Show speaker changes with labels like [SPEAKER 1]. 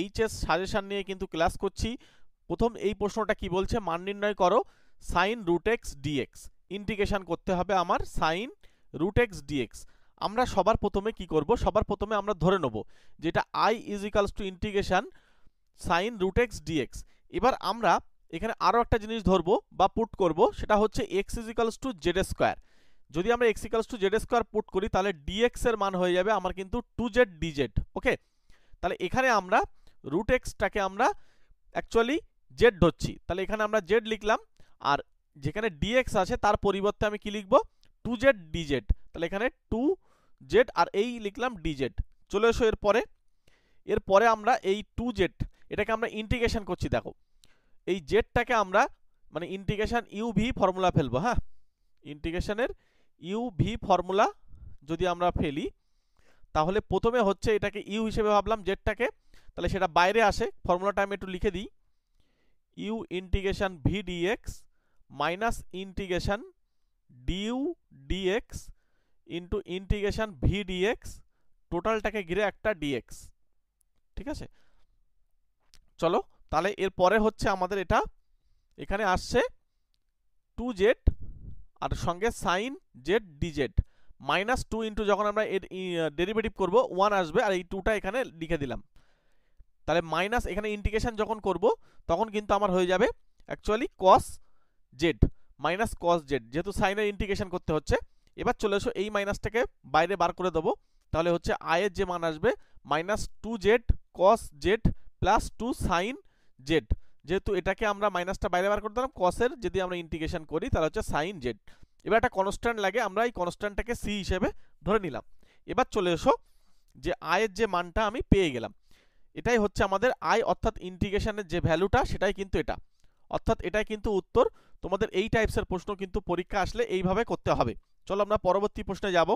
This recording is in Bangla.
[SPEAKER 1] এইচএস সাজেশন নিয়ে কিন্তু ক্লাস করছি। প্রথম এই প্রশ্নটা কি বলছে, মান নির্ণয় করো sine root x dx. Integration করতে হবে আমার সাইন রুট এক্স ডিএক্স। আমরা সবার প্রথমে কি করব, সবার প্রথমে আমরা ধরে নেব যেটা I is equals to integration sine root x dx. এবার আমরা এখানে আরও একটা জিনিস ধরবো বা পুট করব, সেটা হচ্ছে x is equals to Z square. যদি আমরা x equals to Z square put করি তাহলে ডিএক্স এর মান হয়ে যাবে আমার কিন্তু টু জেড ডিজেড। ওকে, তাহলে এখানে আমরা রুট এক্সটাকে আমরা অ্যাকচুয়ালি জেড ধরছি, তাহলে এখানে আমরা জেড লিখলাম, আর যেখানে ডিএক্স আছে তার পরিবর্তে আমি কি লিখবো, টু জেড ডিজেড। তাহলে এখানে টু জেড আর এই লিখলাম ডিজেড। চলে এসো এরপরে আমরা এই টু জেড এটাকে আমরা ইন্টিগ্রেশন করছি। দেখো এই জেডটাকে আমরা মানে ইন্টিগ্রেশন ইউভি ফর্মুলা ফেলবো। হ্যাঁ, ইন্টিগ্রেশনের ইউভি ফর্মুলা যদি আমরা ফেলি তাহলে প্রথমে হচ্ছে এটাকে ইউ হিসেবে ভাবলাম জেডটাকে, তাহলে সেটা বাইরে আসে। ফর্মুলাটা আমি একটু লিখে দিই, u integration v dx minus integration du dx into integration v dx, টোটালটাকে ঘিরে একটা ডিএক্স। ঠিক আছে, চলো তাহলে এরপরে হচ্ছে আমাদের এটা এখানে আসছে টু জেড আর সঙ্গে sine z dz minus two into যখন আমরা এর ডেরিভেটিভ করবো ওয়ান আসবে, আর এই টুটা এখানে লিখে দিলাম। তাহলে মাইনাস এখানে ইন্টিগ্রেশন যখন করব তখন কিন্তু আমার হয়ে যাবে অ্যাকচুয়ালি কস জেড মাইনাস কস জেড, যেহেতু সাইনের ইন্টিগ্রেশন করতে হচ্ছে। এবার চলে এসো এই মাইনাসটাকে বাইরে বার করে দেবো, তাহলে হচ্ছে আয়ের যে মান আসবে minus two z cos z plus two sine z. যেহেতু এটাকে আমরা মাইনাসটা বাইরে বার করতে দিলাম, কসের যদি আমরা ইন্টিগ্রেশন করি তাহলে হচ্ছে সাইন জেড। এবার একটা কনস্ট্যান্ট লাগে, আমরা এই কনস্ট্যান্টটাকে সি হিসেবে ধরে নিলাম। এবার চলে এসো যে আয়ের যে মানটা আমি পেয়ে গেলাম, এটাই হচ্ছে আমাদের আই, অর্থাৎ ইন্টিগ্রেশনের যে ভ্যালুটা সেটাই কিন্তু এটা, অর্থাৎ এটাই কিন্তু উত্তর। তোমাদের এই টাইপসের প্রশ্ন কিন্তু পরীক্ষা আসলে এইভাবে করতে হবে। চলো আমরা পরবর্তী প্রশ্নে যাব।